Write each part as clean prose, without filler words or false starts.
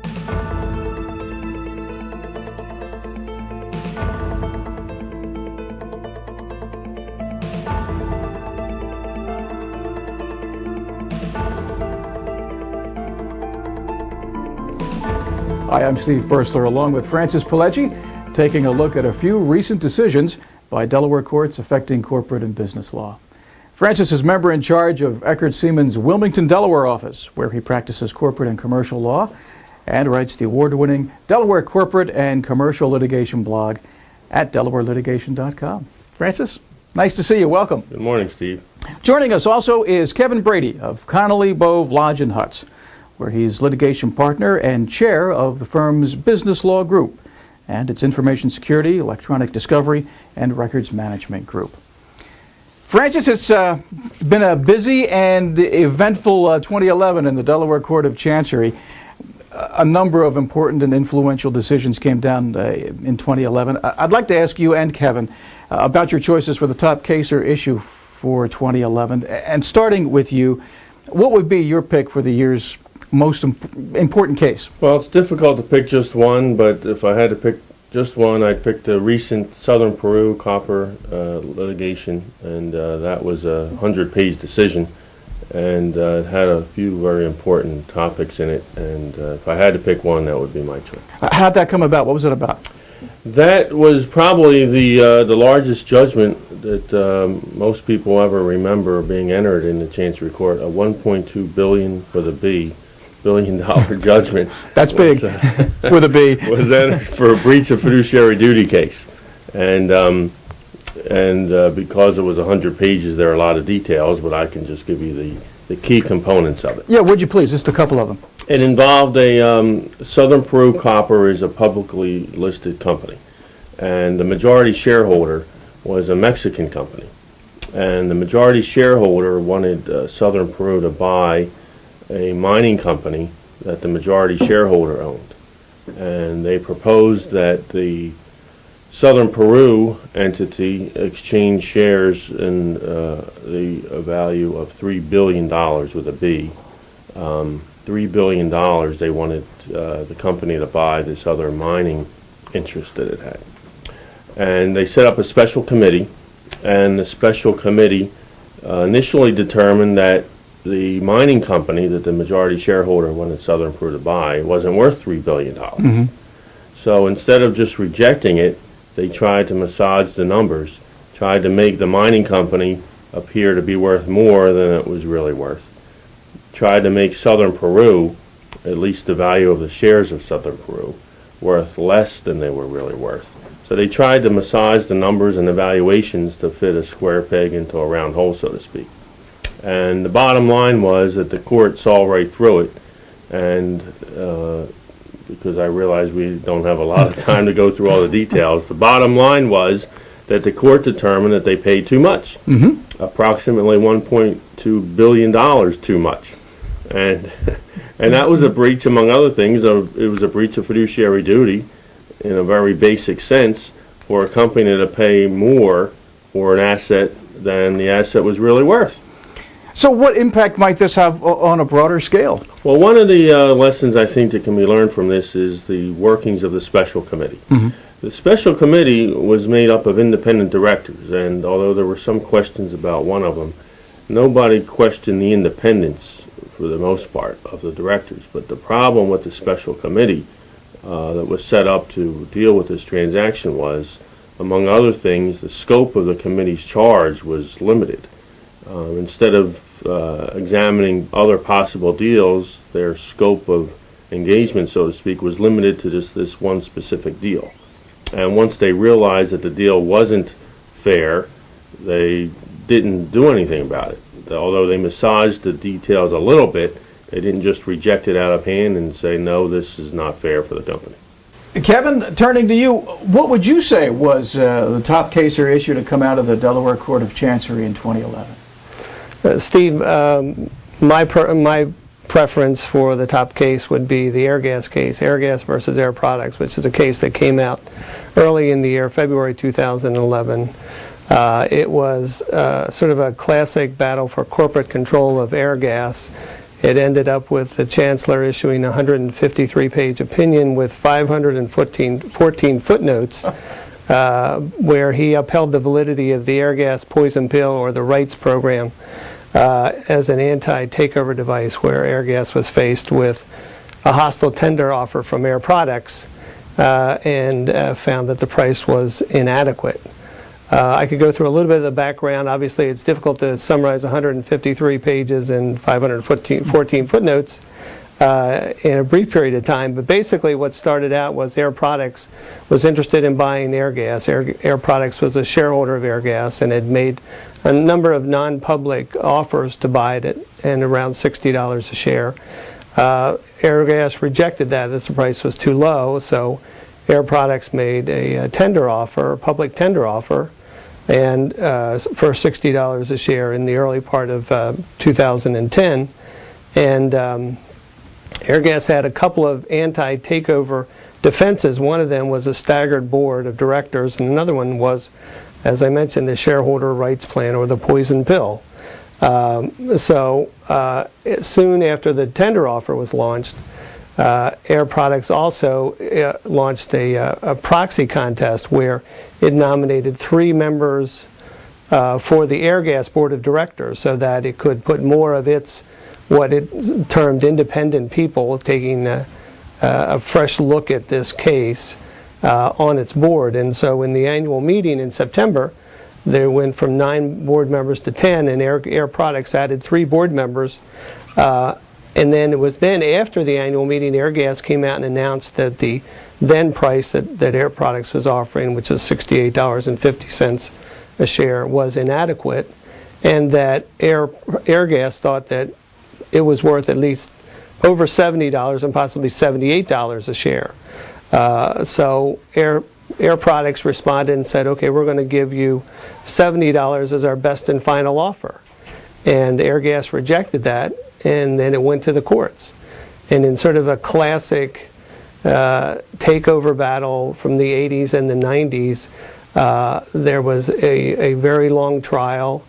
Hi, I'm Steve Bursler, along with Francis Pileggi, taking a look at a few recent decisions by Delaware courts affecting corporate and business law. Francis is member in charge of Eckert Seamans' Wilmington, Delaware office, where he practices corporate and commercial law and writes the award-winning Delaware Corporate and Commercial Litigation blog at DelawareLitigation.com. Francis, nice to see you. Welcome. Good morning, Steve. Joining us also is Kevin Brady of Connolly, Bove, Lodge & Hutz, where he's litigation partner and chair of the firm's business law group and its information security, electronic discovery, and records management group. Francis, it's been a busy and eventful 2011 in the Delaware Court of Chancery. A number of important and influential decisions came down in 2011. I'd like to ask you and Kevin about your choices for the top case or issue for 2011. And starting with you, what would be your pick for the year's most important case? Well, it's difficult to pick just one, but if I had to pick just one, I'd pick the recent Southern Peru Copper litigation, and that was a 100-page decision, and it had a few very important topics in it, and if I had to pick one, that would be my choice. How'd that come about? What was it about? That was probably the largest judgment that most people ever remember being entered in the Chancery Court, a $1.2 billion for the billion-dollar judgment. That's big, with a B. Was entered for a breach of fiduciary duty case, and because it was 100 pages, there are a lot of details, but I can just give you the key components of it. Yeah, would you please? Just a couple of them. It involved Southern Peru Copper is a publicly listed company, and the majority shareholder was a Mexican company, and the majority shareholder wanted Southern Peru to buy a mining company that the majority shareholder owned, and they proposed that the Southern Peru entity exchange shares in the value of $3 billion with a B. $3 billion they wanted the company to buy this other mining interest that it had. And they set up a special committee, and the special committee initially determined that the mining company that the majority shareholder wanted Southern Peru to buy wasn't worth $3 billion. Mm-hmm. So instead of just rejecting it, they tried to massage the numbers, tried to make the mining company appear to be worth more than it was really worth. Tried to make Southern Peru, at least the value of the shares of Southern Peru, worth less than they were really worth. So they tried to massage the numbers and the valuations to fit a square peg into a round hole, so to speak. And the bottom line was that the court saw right through it, and because I realize we don't have a lot of time to go through all the details, the bottom line was that the court determined that they paid too much, approximately $1.2 billion too much. And that was a breach, among other things. It was a breach of fiduciary duty in a very basic sense for a company to pay more for an asset than the asset was really worth. So what impact might this have on a broader scale? Well, one of the lessons I think that can be learned from this is the workings of the special committee. The special committee was made up of independent directors, and although there were some questions about one of them, nobody questioned the independence, for the most part, of the directors. But the problem with the special committee that was set up to deal with this transaction was, among other things, the scope of the committee's charge was limited. Instead of examining other possible deals, their scope of engagement, so to speak, was limited to just this one specific deal. And once they realized that the deal wasn't fair, they didn't do anything about it. Although they massaged the details a little bit, they didn't just reject it out of hand and say, no, this is not fair for the company. Kevin, turning to you, what would you say was the top case or issue to come out of the Delaware Court of Chancery in 2011? Steve, my preference for the top case would be the Airgas case, Airgas versus Air Products, which is a case that came out early in the year, February 2011. It was sort of a classic battle for corporate control of Airgas It ended up with the Chancellor issuing a 153-page opinion with 514 footnotes where he upheld the validity of the Airgas poison pill or the rights program as an anti-takeover device where Airgas was faced with a hostile tender offer from Air Products and found that the price was inadequate. I could go through a little bit of the background. Obviously, it's difficult to summarize 153 pages and 514 footnotes in a brief period of time. But basically, what started out was Air Products was interested in buying Airgas. Air Products was a shareholder of Airgas and had made a number of non-public offers to buy it at around $60 a share. Airgas rejected that. The price was too low, so Air Products made a tender offer, a public tender offer, and for $60 a share in the early part of 2010. And Airgas had a couple of anti-takeover defenses. One of them was a staggered board of directors, and another one was, as I mentioned, the shareholder rights plan or the poison pill. Soon after the tender offer was launched, Air Products also launched a proxy contest where it nominated 3 members for the Airgas board of directors so that it could put more of its, what it termed independent people, taking a fresh look at this case on its board. And so in the annual meeting in September, they went from 9 board members to 10, and Air Products added 3 board members. And then it was then after the annual meeting, Airgas came out and announced that the then price that Air Products was offering, which was $68.50 a share, was inadequate, and that Airgas thought that it was worth at least over $70 and possibly $78 a share. So Air Products responded and said, okay, we're going to give you $70 as our best and final offer. And Airgas rejected that, and then it went to the courts. And in sort of a classic takeover battle from the 80s and the 90s, there was a very long trial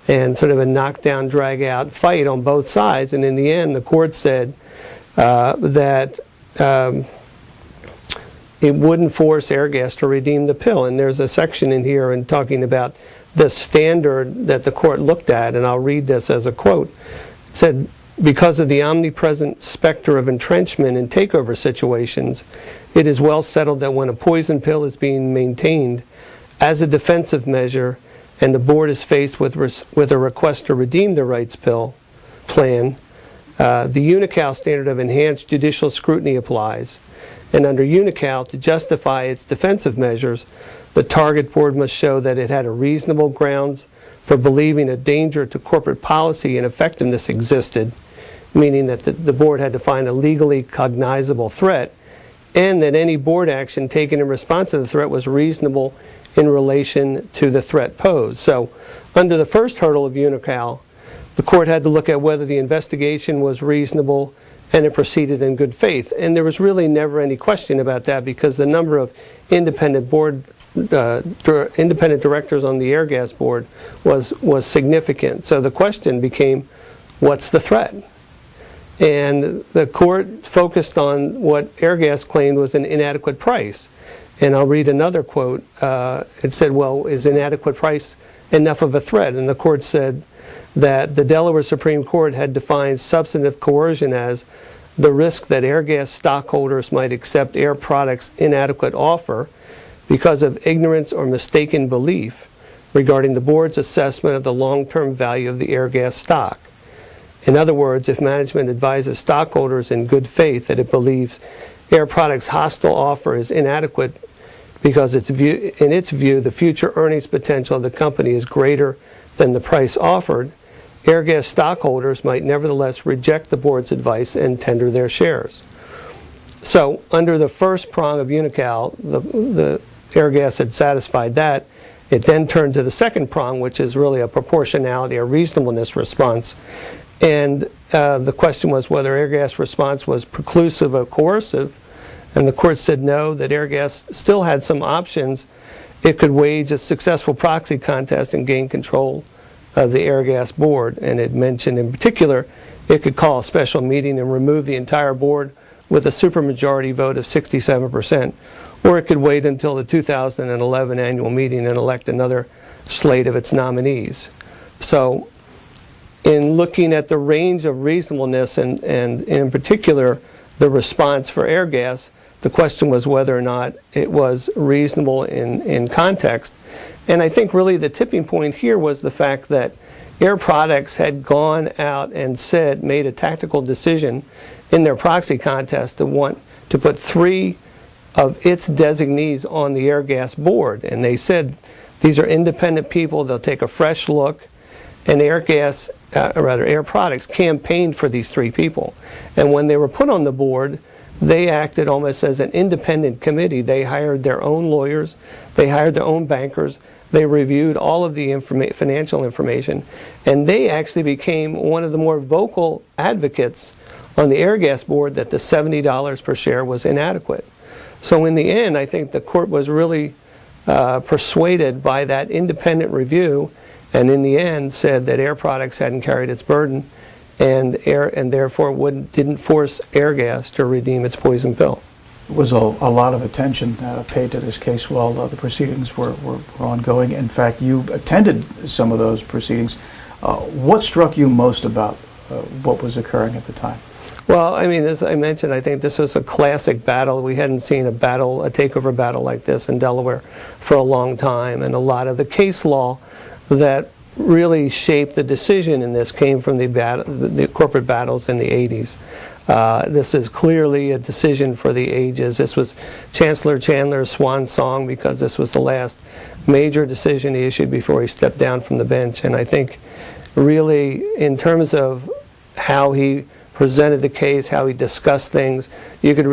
and sort of a knockdown, drag-out fight on both sides. And in the end, the court said that it wouldn't force Airgas to redeem the pill. And there's a section in here in talking about the standard that the court looked at, and I'll read this as a quote. It said, because of the omnipresent specter of entrenchment in takeover situations, it is well settled that when a poison pill is being maintained as a defensive measure and the board is faced with a request to redeem the rights pill plan, the UNICAL standard of enhanced judicial scrutiny applies. And under UNICAL, to justify its defensive measures, the target board must show that it had a reasonable grounds for believing a danger to corporate policy and effectiveness existed, meaning that the board had to find a legally cognizable threat, and that any board action taken in response to the threat was reasonable in relation to the threat posed. So under the first hurdle of UNICAL, the court had to look at whether the investigation was reasonable and it proceeded in good faith. And there was really never any question about that because the number of independent directors on the Airgas board was significant. So the question became, what's the threat? And the court focused on what Airgas claimed was an inadequate price. And I'll read another quote. It said, well, is inadequate price enough of a threat? And the court said that the Delaware Supreme Court had defined substantive coercion as the risk that Airgas stockholders might accept Air Products' inadequate offer because of ignorance or mistaken belief regarding the board's assessment of the long-term value of the Airgas stock. In other words, if management advises stockholders in good faith that it believes Air Products' hostile offer is inadequate because in its view the future earnings potential of the company is greater than the price offered, Airgas stockholders might nevertheless reject the board's advice and tender their shares. So under the first prong of UNICAL, the Airgas had satisfied that. It then turned to the second prong, which is really a proportionality, a reasonableness response. And the question was whether Airgas' response was preclusive or coercive. And the court said no, that Airgas still had some options. It could wage a successful proxy contest and gain control of the Airgas board. And it mentioned in particular it could call a special meeting and remove the entire board with a supermajority vote of 67%, or it could wait until the 2011 annual meeting and elect another slate of its nominees. So in looking at the range of reasonableness and in particular the response for Airgas, the question was whether or not it was reasonable in context. And I think really the tipping point here was the fact that Air Products had gone out and made a tactical decision in their proxy contest to want to put 3 of its designees on the Airgas board. And they said these are independent people, they'll take a fresh look. And Air Products campaigned for these 3 people. And when they were put on the board, they acted almost as an independent committee. They hired their own lawyers, they hired their own bankers, they reviewed all of the financial information, and they actually became one of the more vocal advocates on the Airgas board that the $70 per share was inadequate. So in the end, I think the court was really persuaded by that independent review, and in the end said that Air Products hadn't carried its burden, and therefore didn't force Airgas to redeem its poison pill. There was a lot of attention paid to this case while the proceedings were ongoing. In fact, you attended some of those proceedings. What struck you most about what was occurring at the time? Well, I mean, as I mentioned, I think this was a classic battle. We hadn't seen a takeover battle like this in Delaware for a long time, and a lot of the case law that really shaped the decision in this came from the corporate battles in the 80s. This is clearly a decision for the ages. This was Chancellor Chandler's swan song because this was the last major decision he issued before he stepped down from the bench. And I think really in terms of how he presented the case, how he discussed things, you could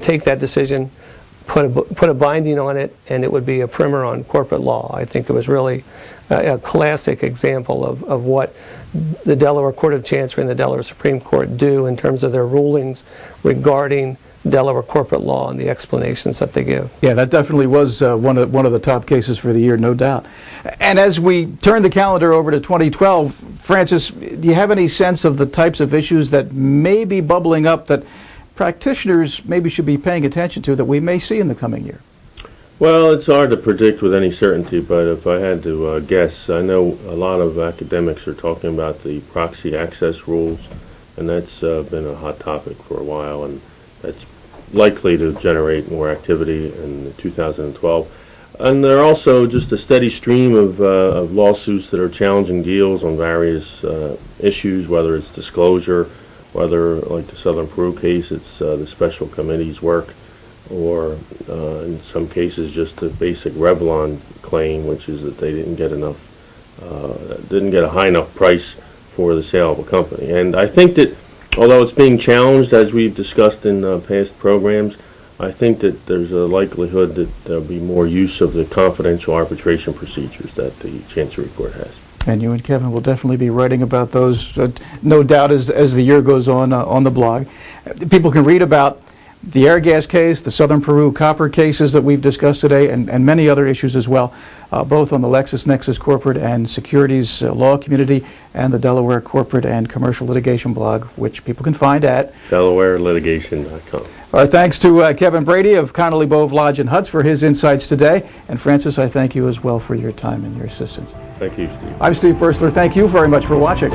take that decision, put a binding on it, and it would be a primer on corporate law. I think it was really a classic example of what the Delaware Court of Chancery and the Delaware Supreme Court do in terms of their rulings regarding Delaware corporate law and the explanations that they give. Yeah, that definitely was one of the top cases for the year, no doubt. And as we turn the calendar over to 2012, Francis, do you have any sense of the types of issues that may be bubbling up that practitioners maybe should be paying attention to that we may see in the coming year? Well, it's hard to predict with any certainty, but if I had to guess, I know a lot of academics are talking about the proxy access rules, and that's been a hot topic for a while, and that's likely to generate more activity in 2012. And there are also just a steady stream of lawsuits that are challenging deals on various issues, whether it's disclosure, whether, like the Southern Peru case, it's the special committee's work, or in some cases just the basic Revlon claim, which is that they didn't get a high enough price for the sale of a company. And I think that although it's being challenged, as we've discussed in past programs, I think that there's a likelihood that there'll be more use of the confidential arbitration procedures that the Chancery Court has. And you and Kevin will definitely be writing about those, no doubt, as the year goes on the blog. People can read about the Airgas case, the Southern Peru Copper cases that we've discussed today, and many other issues as well, both on the LexisNexis corporate and securities law community and the Delaware corporate and commercial litigation blog, which people can find at DelawareLitigation.com. Our thanks to Kevin Brady of Connolly, Bove, Lodge & Hutz for his insights today. And Francis, I thank you as well for your time and your assistance. Thank you, Steve. I'm Steve Bursler. Thank you very much for watching.